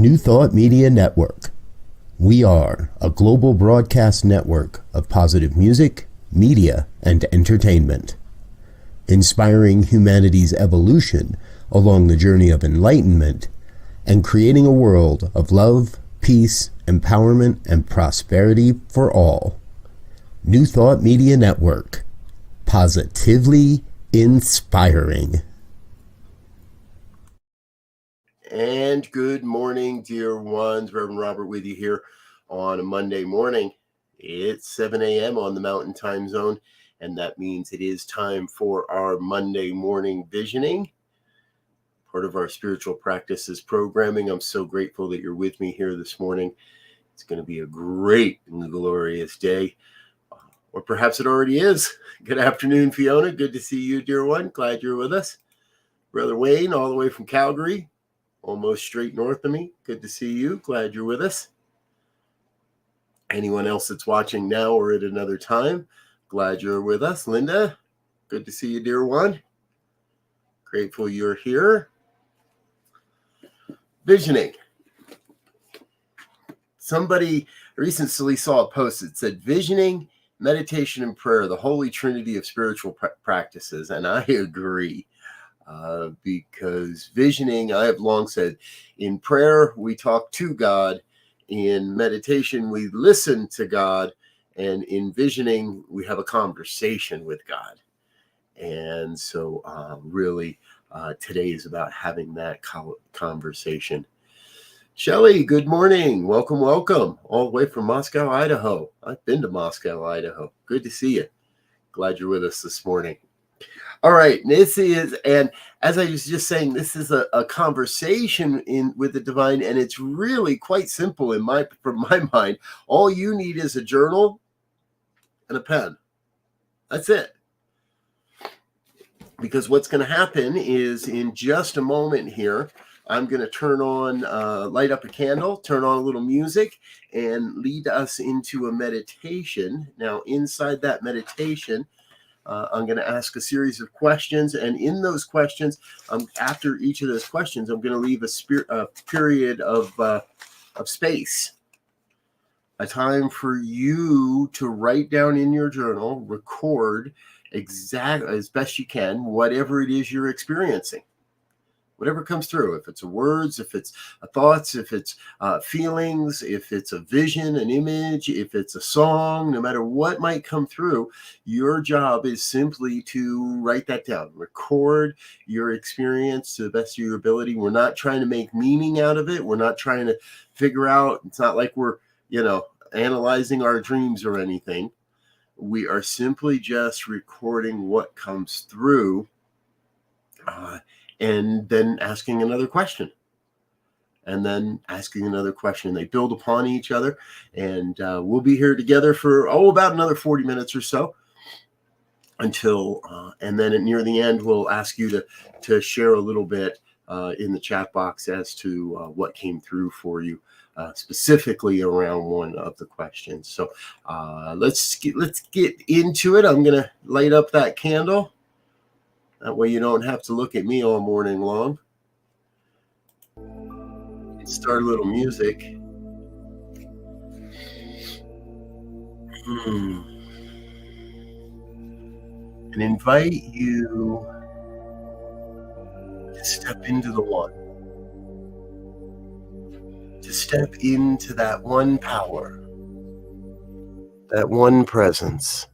New Thought Media Network. We are a global broadcast network of positive music, media, and entertainment, inspiring humanity's evolution along the journey of enlightenment and creating a world of love, peace, empowerment, and prosperity for all. New Thought Media Network. Positively inspiring. And good morning, dear ones. Reverend Robert with you here on a Monday morning. It's 7 a.m. on the Mountain Time Zone, and that means it is time for our Monday morning visioning, part of our spiritual practices programming. I'm so grateful that you're with me here this morning. It's going to be a great and glorious day, or perhaps it already is. Good afternoon, Fiona. Good to see you, dear one. Glad you're with us. Brother Wayne, all the way from Calgary, almost straight north of me. Good to see you. Glad you're with us. Anyone else that's watching now or at another time, glad you're with us. Linda, good to see you, dear one. Grateful you're here. Visioning. Somebody recently saw a post that said, visioning, meditation, and prayer, the holy trinity of spiritual practices. And I agree. Because visioning, I have long said, in prayer, we talk to God. In meditation, we listen to God. And in visioning, we have a conversation with God. And so really, today is about having that conversation. Shelley, good morning. Welcome, welcome. All the way from Moscow, Idaho. I've been to Moscow, Idaho. Good to see you. Glad you're with us this morning. All right, this is, and as I was just saying, this is a conversation with the divine, and it's really quite simple from my mind. All you need is a journal and a pen. That's it. Because what's going to happen is in just a moment here, I'm going to turn on, light up a candle, turn on a little music, and lead us into a meditation. Now, inside that meditation, I'm going to ask a series of questions, and in those questions, after each of those questions, I'm going to leave a period of space, a time for you to write down in your journal, record exactly as best you can whatever it is you're experiencing. Whatever comes through, if it's words, if it's thoughts, if it's feelings, if it's a vision, an image, if it's a song, no matter what might come through, your job is simply to write that down, record your experience to the best of your ability. We're not trying to make meaning out of it. We're not trying to figure out, it's not like we're, analyzing our dreams or anything. We are simply just recording what comes through, and then asking another question, and then asking another question. They build upon each other, and we'll be here together for, about another 40 minutes or so until, and then near the end, we'll ask you to share a little bit in the chat box as to what came through for you, specifically around one of the questions. So let's get into it. I'm going to light up that candle. That way you don't have to look at me all morning long. Start a little music. And invite you to step into the one. To step into that one power. That one presence.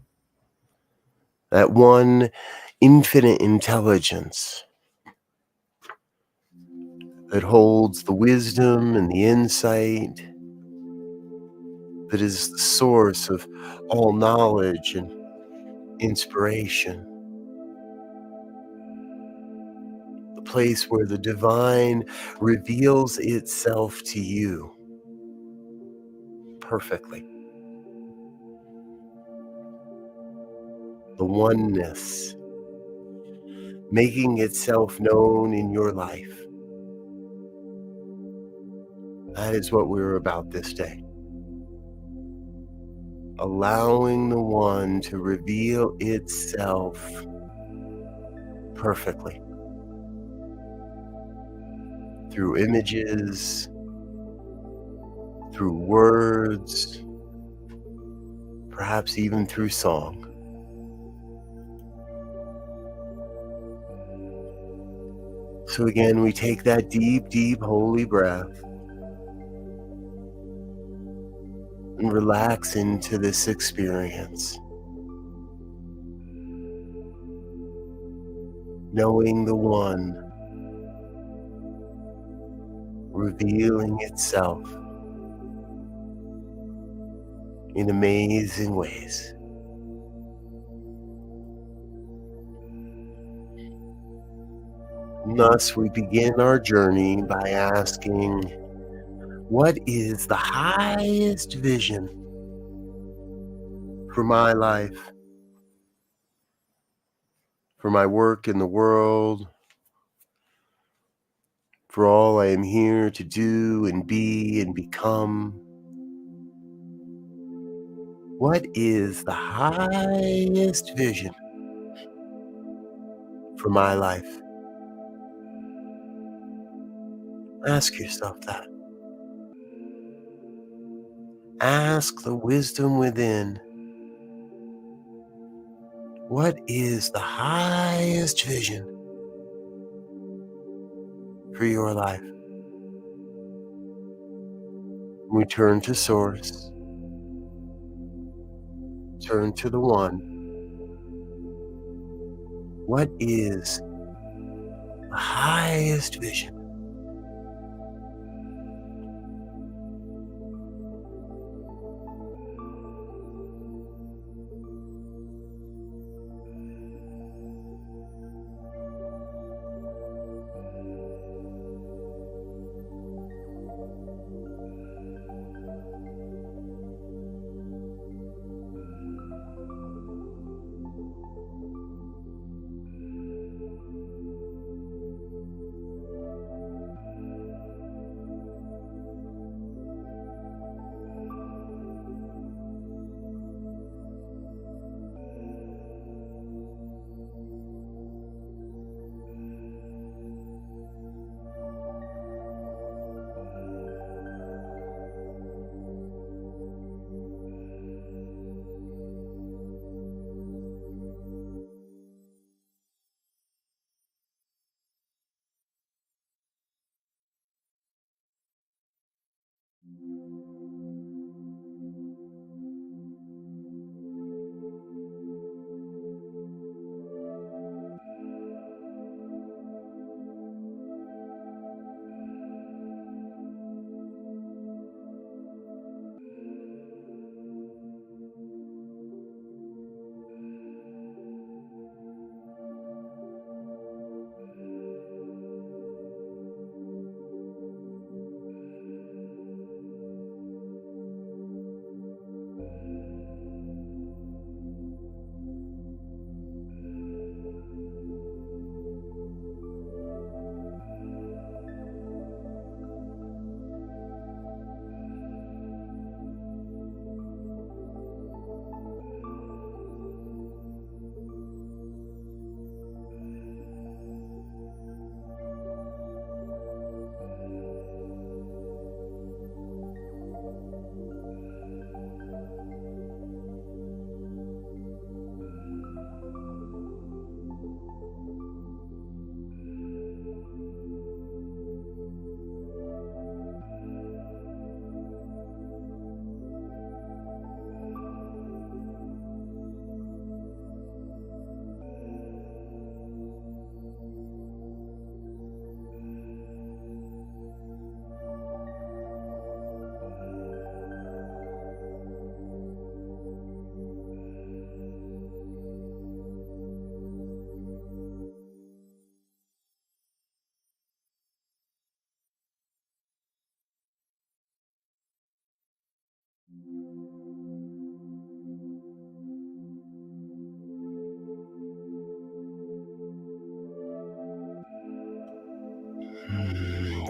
That one infinite intelligence that holds the wisdom and the insight, that is the source of all knowledge and inspiration. The place where the divine reveals itself to you perfectly. The oneness making itself known in your life. That is what we're about this day. Allowing the one to reveal itself perfectly through images, through words, perhaps even through song. So again, we take that deep, deep, holy breath and relax into this experience, knowing the One revealing itself in amazing ways. And thus, we begin our journey by asking, what is the highest vision for my life, for my work in the world, for all I am here to do and be and become? What is the highest vision for my life? Ask yourself that. Ask the wisdom within. What is the highest vision for your life? We turn to Source, turn to the One. What is the highest vision?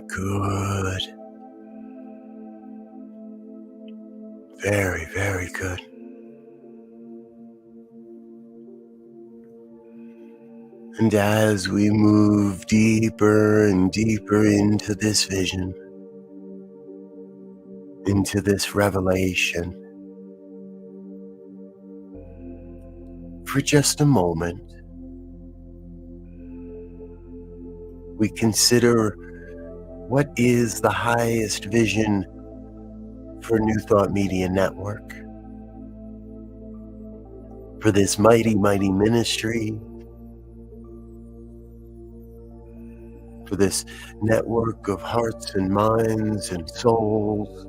Good. Very, very good. And as we move deeper and deeper into this vision, into this revelation for just a moment. We consider what is the highest vision for New Thought Media Network, for this mighty, mighty ministry, for this network of hearts and minds and souls,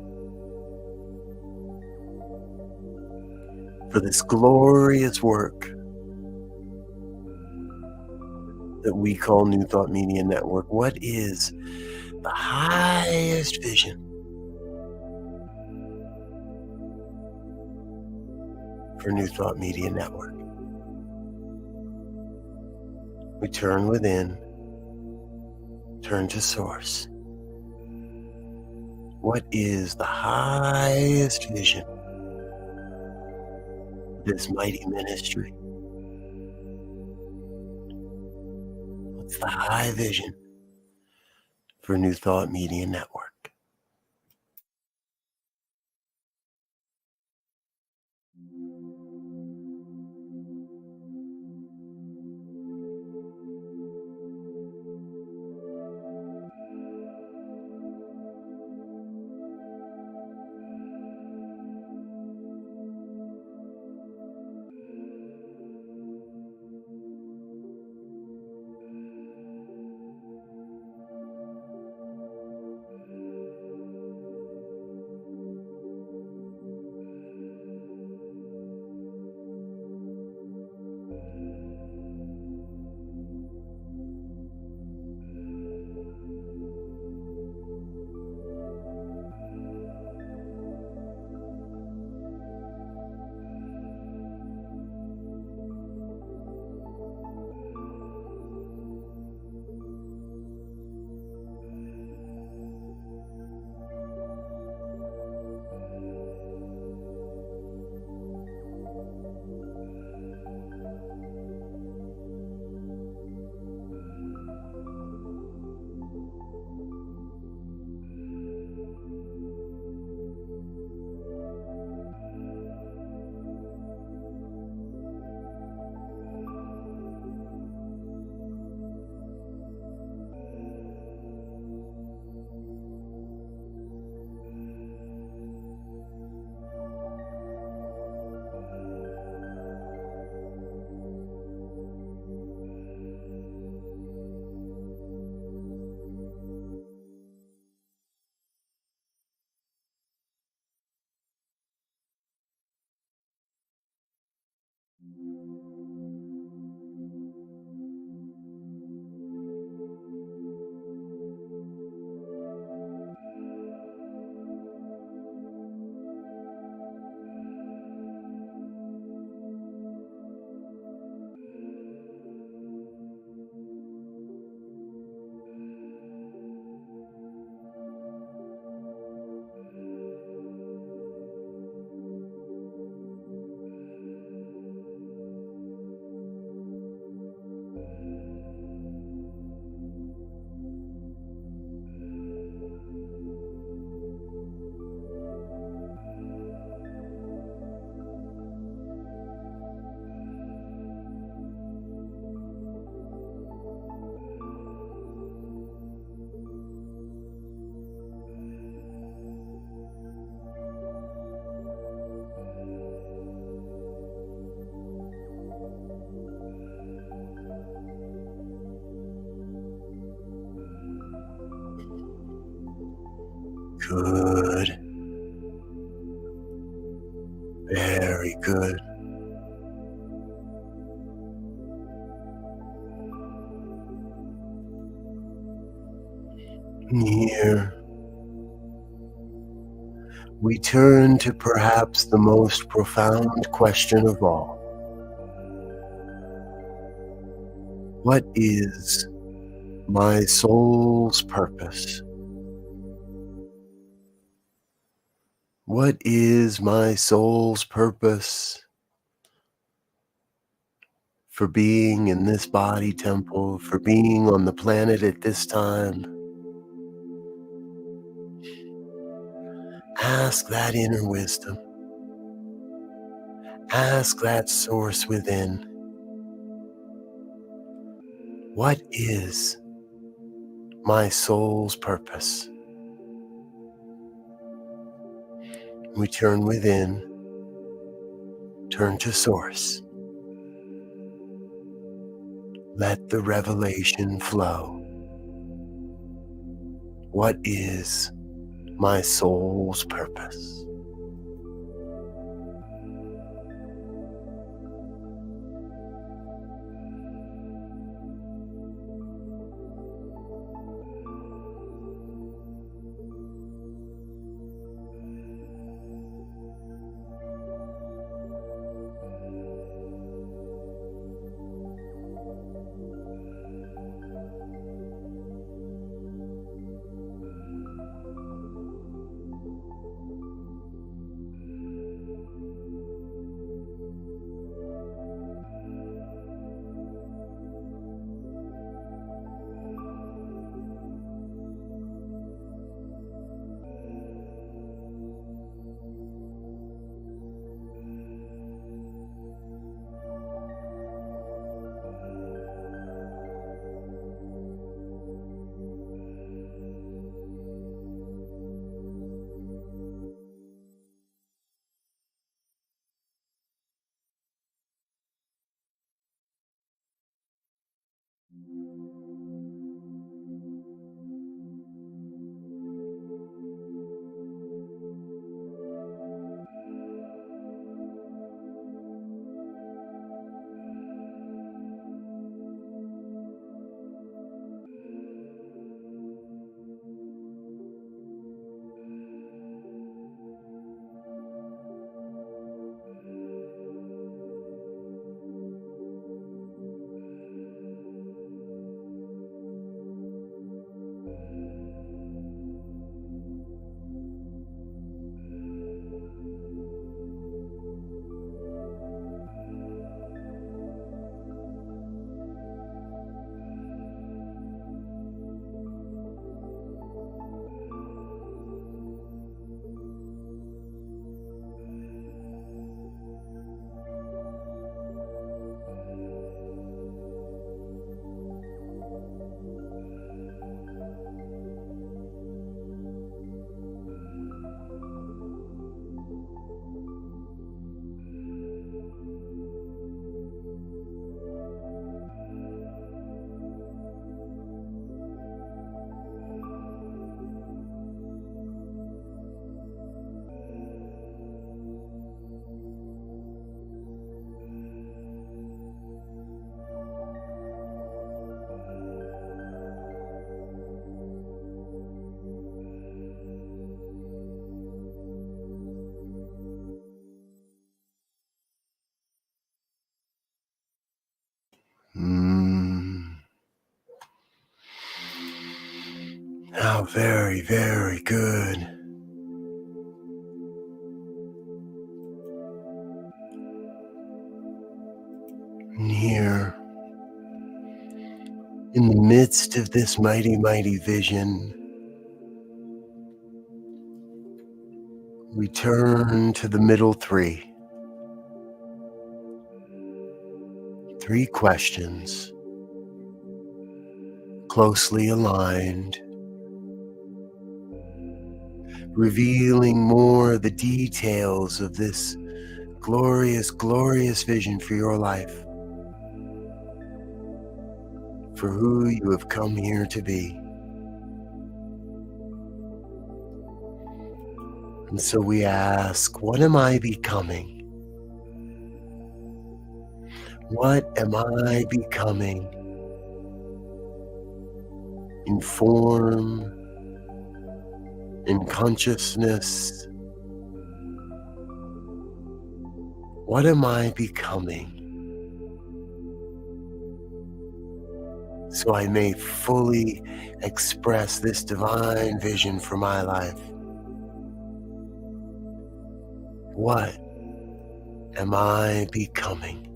for this glorious work that we call New Thought Media Network. What is the highest vision for New Thought Media Network? We turn within, turn to source. What is the highest vision of this mighty ministry? What's the high vision for New Thought Media Network? Good. Very good. Here, we turn to perhaps the most profound question of all. What is my soul's purpose? What is my soul's purpose for being in this body temple, for being on the planet at this time? Ask that inner wisdom. Ask that source within. What is my soul's purpose? We turn within, turn to source. Let the revelation flow. What is my soul's purpose? How very, very good. And here, in the midst of this mighty, mighty vision, we turn to the middle three. 3 questions, closely aligned, revealing more of the details of this glorious, glorious vision for your life, for who you have come here to be. And so we ask, what am I becoming? What am I becoming in form, in consciousness? What am I becoming so I may fully express this divine vision for my life? What am I becoming?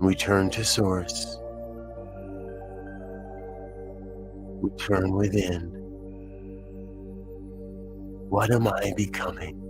We turn to source. We turn within. What am I becoming?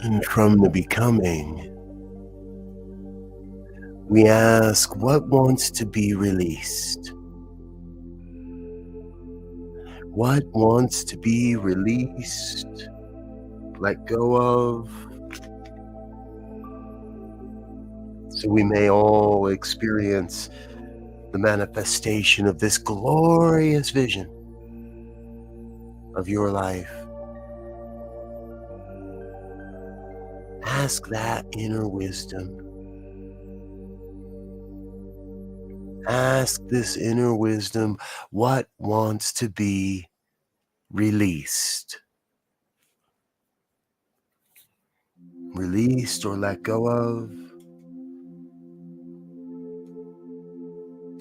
And from the becoming, we ask what wants to be released. What wants to be released, let go of, so we may all experience the manifestation of this glorious vision of your life. Ask that inner wisdom. Ask this inner wisdom what wants to be released. Released or let go of,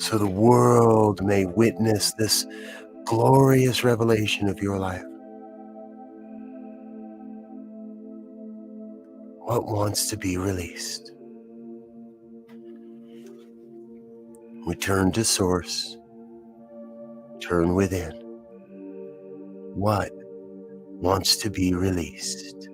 so the world may witness this glorious revelation of your life. What wants to be released? Return to source. Turn within. What wants to be released?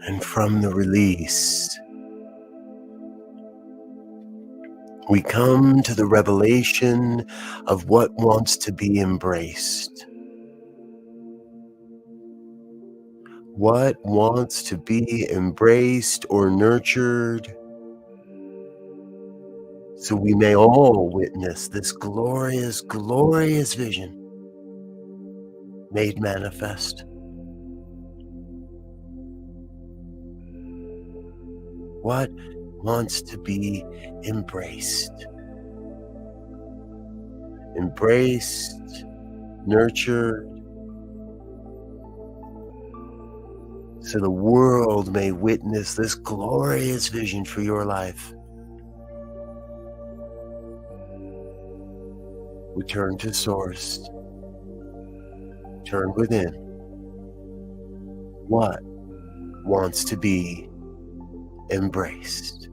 And from the release, we come to the revelation of what wants to be embraced. What wants to be embraced or nurtured, so we may all witness this glorious, glorious vision made manifest. What wants to be embraced? Embraced, nurtured, so the world may witness this glorious vision for your life. We turn to Source. Turn within. What wants to be embraced?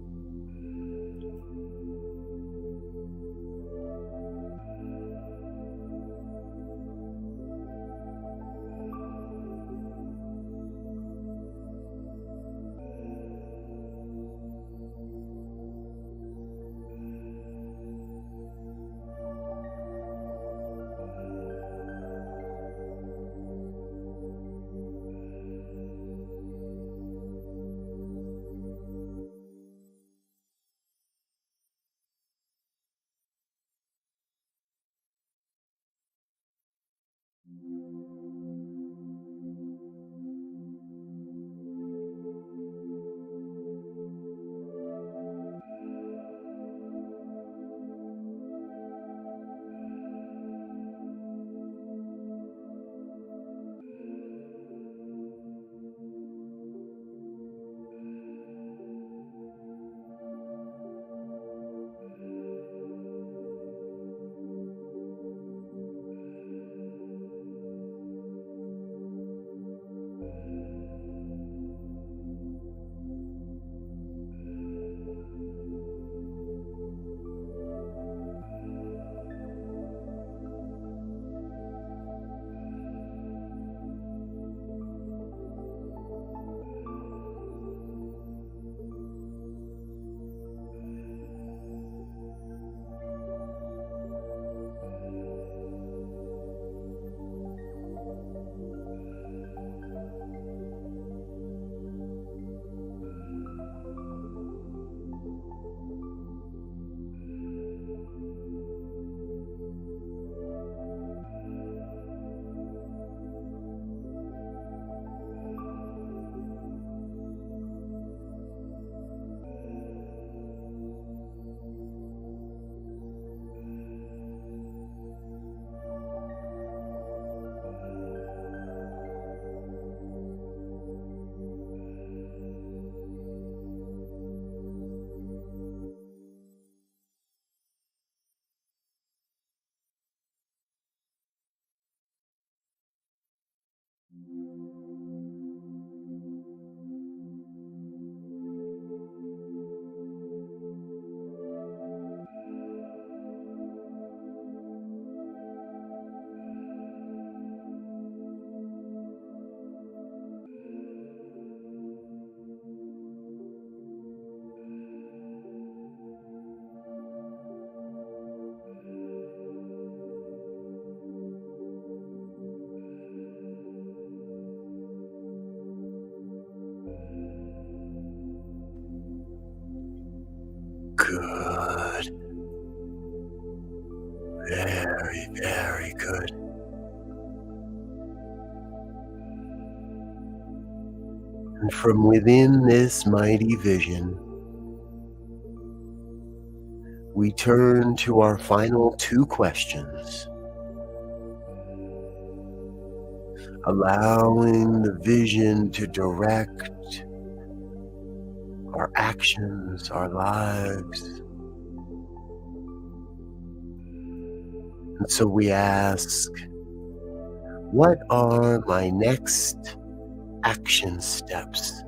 Good. Very, very good. And from within this mighty vision, we turn to our final two questions, allowing the vision to direct our actions, our lives. And so we ask, what are my next action steps?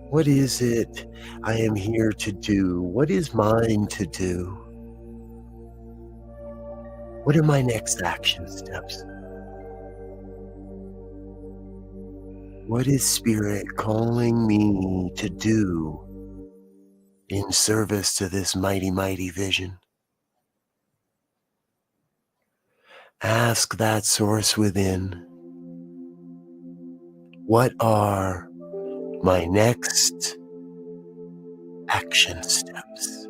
What is it I am here to do? What is mine to do? What are my next action steps? What is Spirit calling me to do in service to this mighty, mighty vision? Ask that source within, what are my next action steps?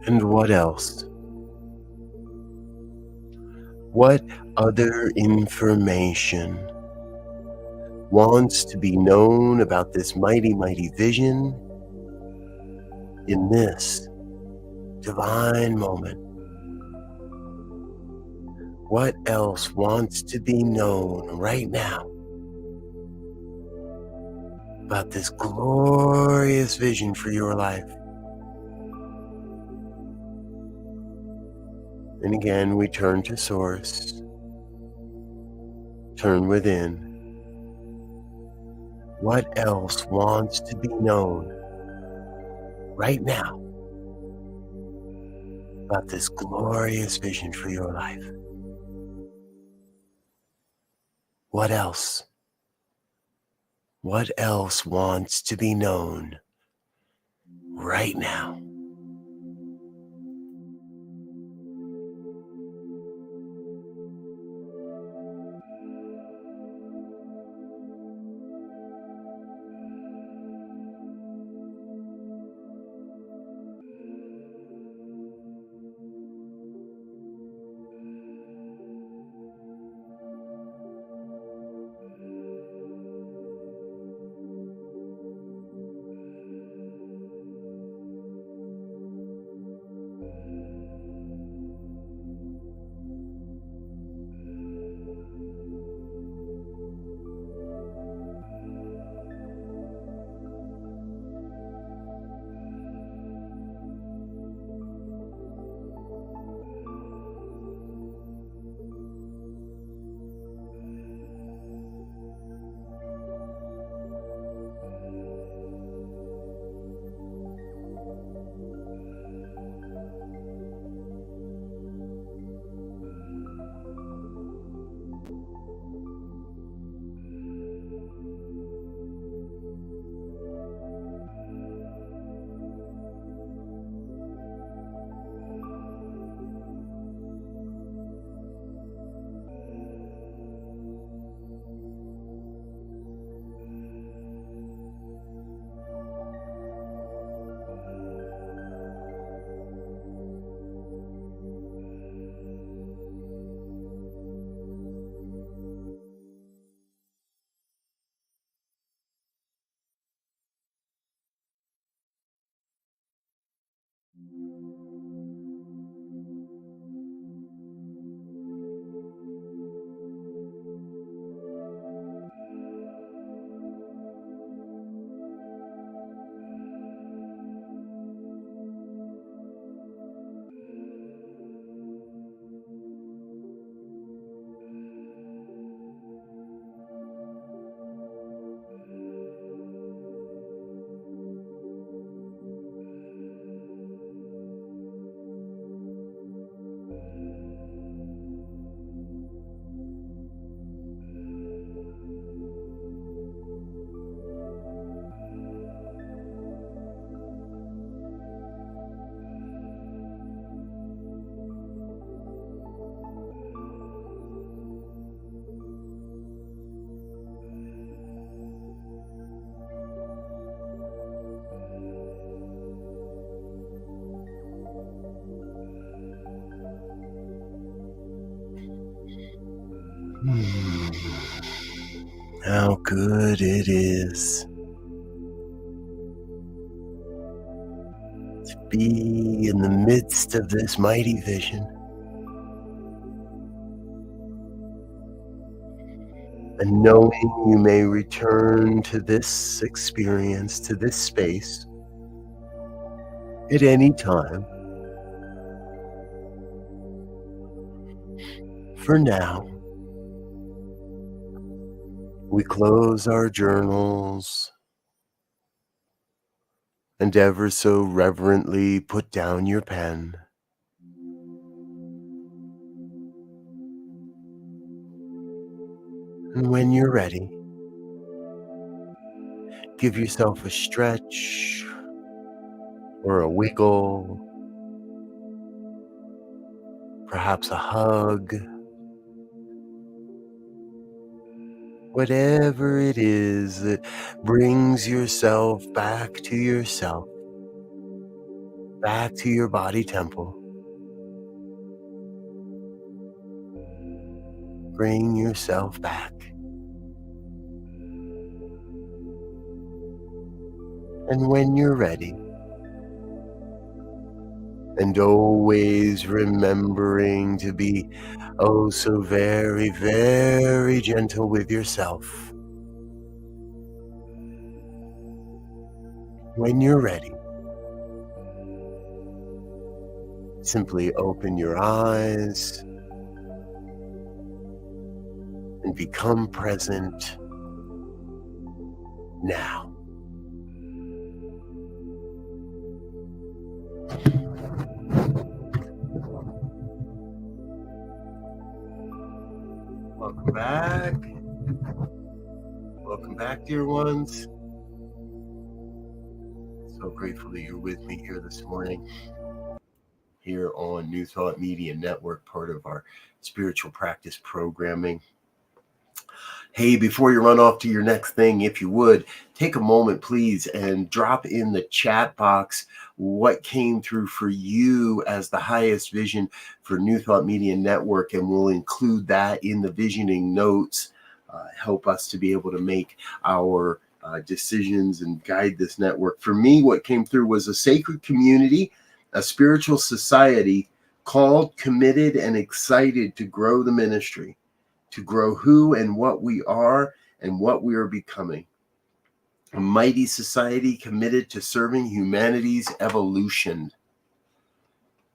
And what else? What other information wants to be known about this mighty, mighty vision in this divine moment? What else wants to be known right now about this glorious vision for your life? And again, we turn to Source, turn within. What else wants to be known right now about this glorious vision for your life? What else? What else wants to be known right now? How good it is to be in the midst of this mighty vision, and knowing you may return to this experience, to this space, at any time. For now, we close our journals and ever so reverently put down your pen. And when you're ready, give yourself a stretch or a wiggle, perhaps a hug. Whatever it is that brings yourself, back to your body temple. Bring yourself back. And when you're ready, and always remembering to be oh so very, very gentle with yourself. When you're ready, simply open your eyes and become present now. Welcome back. Welcome back, dear ones. So grateful that you're with me here this morning, here on New Thought Media Network, part of our spiritual practice programming. Hey, before you run off to your next thing, if you would, take a moment, please, and drop in the chat box what came through for you as the highest vision for New Thought Media Network, and we'll include that in the visioning notes. Help us to be able to make our decisions and guide this network. For me, what came through was a sacred community, a spiritual society called, committed, and excited to grow the ministry, to grow who and what we are and what we are becoming. A mighty society committed to serving humanity's evolution.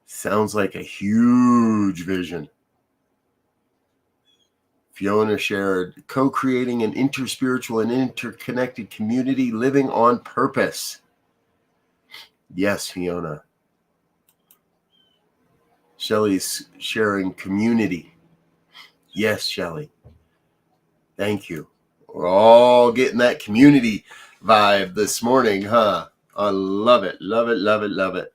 Sounds like a huge vision. Fiona shared, co-creating an interspiritual and interconnected community living on purpose. Yes, Fiona. Shelley's sharing community. Yes, Shelley. Thank you. We're all getting that community vibe this morning, huh? I love it, love it, love it, love it.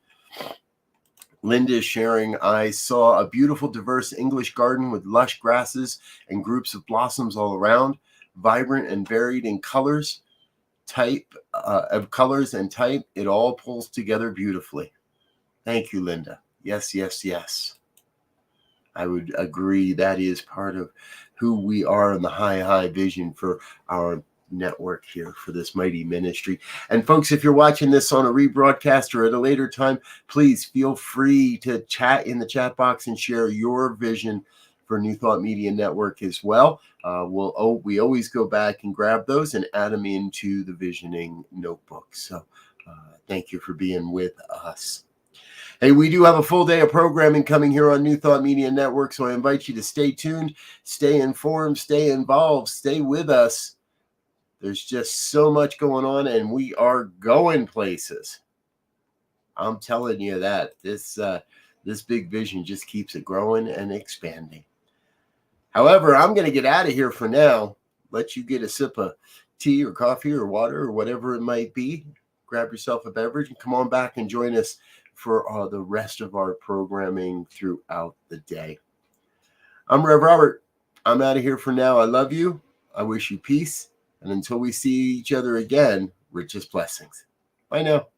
Linda is sharing, I saw a beautiful, diverse English garden with lush grasses and groups of blossoms all around, vibrant and varied in colors, and type. It all pulls together beautifully. Thank you, Linda. Yes, yes, yes. I would agree that is part of who we are in the high vision for our network here for this mighty ministry. And folks, if you're watching this on a rebroadcast or at a later time, please feel free to chat in the chat box and share your vision for New Thought Media Network as well. We always go back and grab those and add them into the visioning notebook. So thank you for being with us. Hey, we do have a full day of programming coming here on New Thought Media Network, so I invite you to stay tuned, stay informed, stay involved, stay with us. There's just so much going on, and we are going places. I'm telling you that. This big vision just keeps it growing and expanding. However, I'm going to get out of here for now. Let you get a sip of tea or coffee or water or whatever it might be. Grab yourself a beverage and come on back and join us for the rest of our programming throughout the day. I'm Rev Robert. I'm out of here for now. I love you. I wish you peace. And until we see each other again, richest blessings. Bye now.